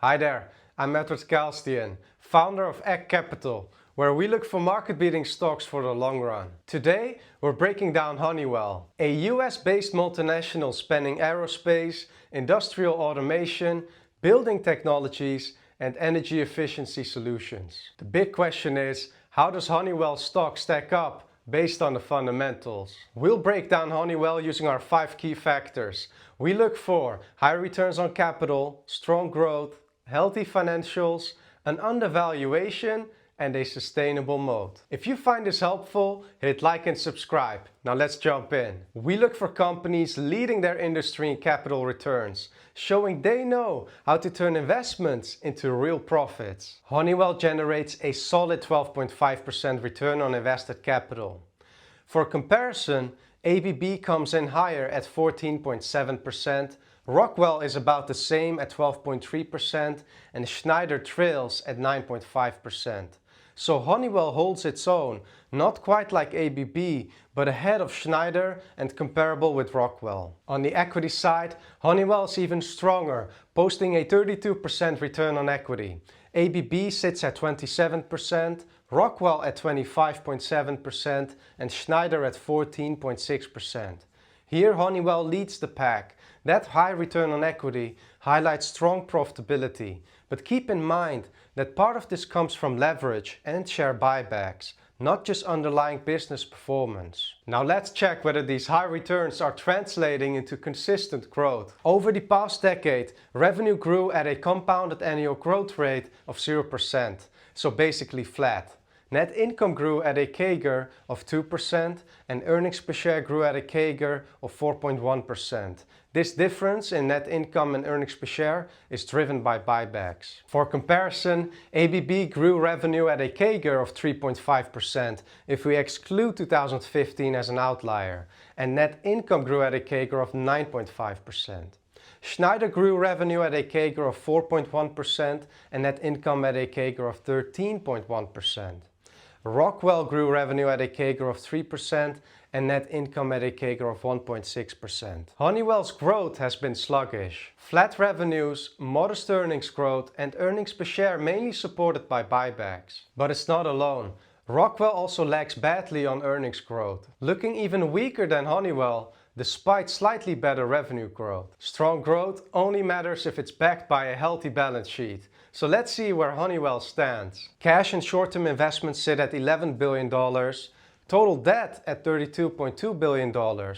Hi there, I'm Edward Kalstian, founder of Egg Capital, where we look for market-beating stocks for the long run. Today, we're breaking down Honeywell, a US-based multinational spanning aerospace, industrial automation, building technologies, and energy efficiency solutions. The big question is, how does Honeywell stock stack up based on the fundamentals? We'll break down Honeywell using our 5 key factors. We look for high returns on capital, strong growth, healthy financials, an undervaluation, and a sustainable moat. If you find this helpful, hit like and subscribe. Now let's jump in. We look for companies leading their industry in capital returns, showing they know how to turn investments into real profits. Honeywell generates a solid 12.5% return on invested capital. For comparison, ABB comes in higher at 14.7%, Rockwell is about the same at 12.3%, and Schneider trails at 9.5%. So Honeywell holds its own, not quite like ABB, but ahead of Schneider and comparable with Rockwell. On the equity side, Honeywell is even stronger, posting a 32% return on equity. ABB sits at 27%, Rockwell at 25.7%, and Schneider at 14.6%. Here Honeywell leads the pack. That high return on equity highlights strong profitability, but keep in mind that part of this comes from leverage and share buybacks, not just underlying business performance. Now let's check whether these high returns are translating into consistent growth. Over the past decade, revenue grew at a compounded annual growth rate of 0%, so basically flat. Net income grew at a CAGR of 2% and earnings per share grew at a CAGR of 4.1%. This difference in net income and earnings per share is driven by buybacks. For comparison, ABB grew revenue at a CAGR of 3.5% if we exclude 2015 as an outlier, and net income grew at a CAGR of 9.5%. Schneider grew revenue at a CAGR of 4.1% and net income at a CAGR of 13.1%. Rockwell grew revenue at a CAGR of 3% and net income at a CAGR of 1.6%. Honeywell's growth has been sluggish. Flat revenues, modest earnings growth, and earnings per share mainly supported by buybacks. But it's not alone. Rockwell also lags badly on earnings growth, looking even weaker than Honeywell despite slightly better revenue growth. Strong growth only matters if it's backed by a healthy balance sheet. So let's see where Honeywell stands. Cash and short-term investments sit at $11 billion, total debt at $32.2 billion,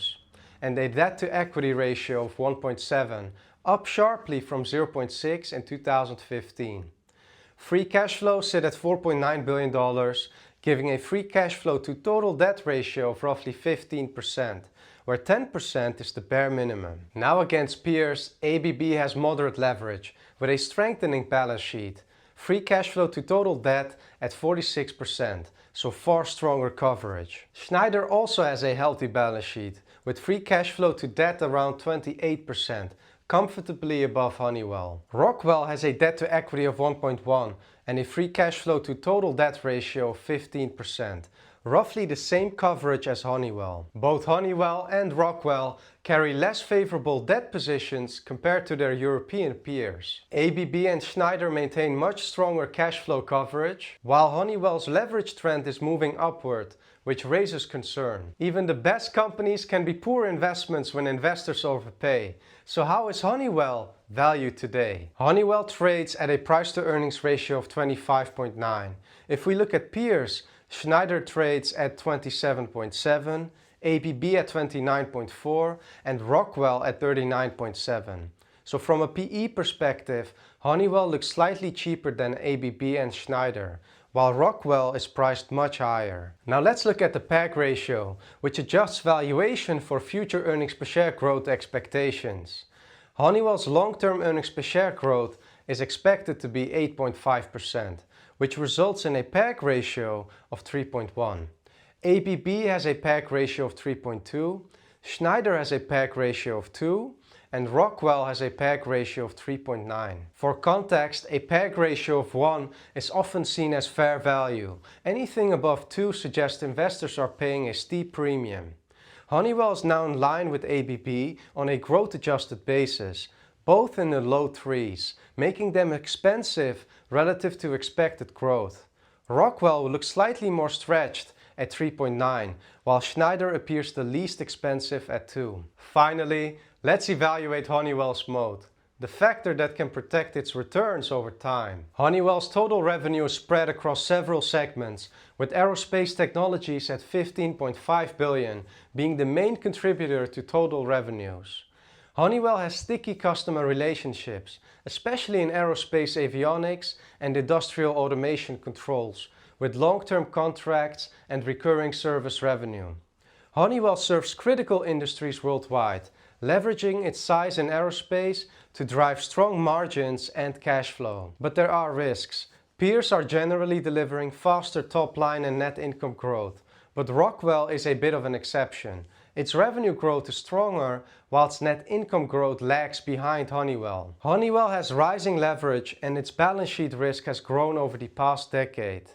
and a debt-to-equity ratio of 1.7, up sharply from 0.6 in 2015. Free cash flow sit at $4.9 billion, giving a free cash flow to total debt ratio of roughly 15%, where 10% is the bare minimum. Now against peers, ABB has moderate leverage, with a strengthening balance sheet. Free cash flow to total debt at 46%, so far stronger coverage. Schneider also has a healthy balance sheet, with free cash flow to debt around 28%, comfortably above Honeywell. Rockwell has a debt to equity of 1.1 and a free cash flow to total debt ratio of 15%, roughly the same coverage as Honeywell. Both Honeywell and Rockwell carry less favorable debt positions compared to their European peers. ABB and Schneider maintain much stronger cash flow coverage, while Honeywell's leverage trend is moving upward, which raises concern. Even the best companies can be poor investments when investors overpay. So how is Honeywell valued today? Honeywell trades at a price to earnings ratio of 25.9. If we look at peers, Schneider trades at 27.7, ABB at 29.4, and Rockwell at 39.7. So from a PE perspective, Honeywell looks slightly cheaper than ABB and Schneider, while Rockwell is priced much higher. Now let's look at the PAG ratio, which adjusts valuation for future earnings per share growth expectations. Honeywell's long-term earnings per share growth is expected to be 8.5%, which results in a PAG ratio of 3.1. ABB has a PAG ratio of 3.2, Schneider has a PAG ratio of 2, and Rockwell has a PAG ratio of 3.9. For context, a PAG ratio of 1 is often seen as fair value. Anything above 2 suggests investors are paying a steep premium. Honeywell is now in line with ABB on a growth-adjusted basis. both in the low 3s, making them expensive relative to expected growth. Rockwell looks slightly more stretched at 3.9, while Schneider appears the least expensive at 2. Finally, let's evaluate Honeywell's moat, the factor that can protect its returns over time. Honeywell's total revenue is spread across several segments, with aerospace technologies at $15.5 billion being the main contributor to total revenues. Honeywell has sticky customer relationships, especially in aerospace avionics and industrial automation controls, with long-term contracts and recurring service revenue. Honeywell serves critical industries worldwide, leveraging its size in aerospace to drive strong margins and cash flow. But there are risks. Peers are generally delivering faster top line and net income growth, but Rockwell is a bit of an exception. Its revenue growth is stronger, whilst net income growth lags behind Honeywell. Honeywell has rising leverage and its balance sheet risk has grown over the past decade.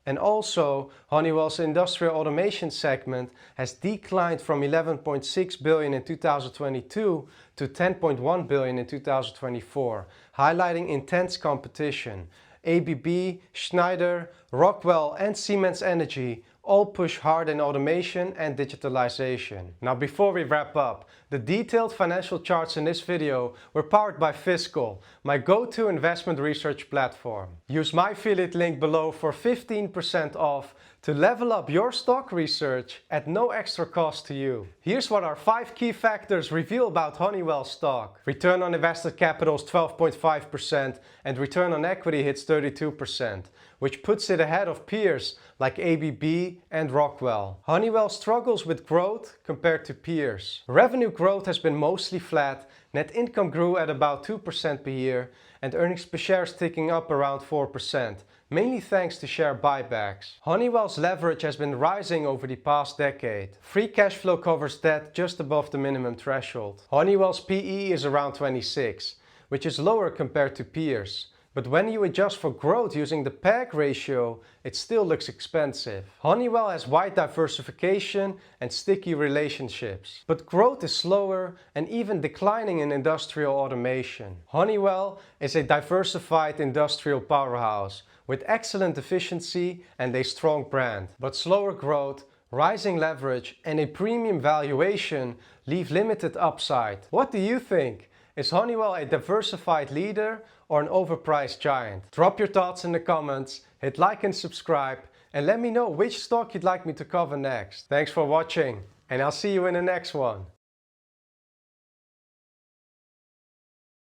And also, Honeywell's industrial automation segment has declined from $11.6 billion in 2022 to $10.1 billion in 2024, highlighting intense competition. ABB, Schneider, Rockwell and Siemens Energy all push hard in automation and digitalization. Now before we wrap up, the detailed financial charts in this video were powered by Fiscal, my go-to investment research platform. Use my affiliate link below for 15% off to level up your stock research at no extra cost to you. Here's what our 5 key factors reveal about Honeywell stock. Return on invested capital is 12.5% and return on equity hits 32%, which puts it ahead of peers like ABB and Rockwell. Honeywell struggles with growth compared to peers. Revenue growth has been mostly flat, net income grew at about 2% per year, and earnings per share is ticking up around 4%, mainly thanks to share buybacks. Honeywell's leverage has been rising over the past decade. Free cash flow covers debt just above the minimum threshold. Honeywell's PE is around 26, which is lower compared to peers. But when you adjust for growth using the PAG ratio, it still looks expensive. Honeywell has wide diversification and sticky relationships. But growth is slower and even declining in industrial automation. Honeywell is a diversified industrial powerhouse with excellent efficiency and a strong brand. But slower growth, rising leverage and a premium valuation leave limited upside. What do you think? Is Honeywell a diversified leader or an overpriced giant? Drop your thoughts in the comments, hit like and subscribe, and let me know which stock you'd like me to cover next. Thanks for watching, and I'll see you in the next one.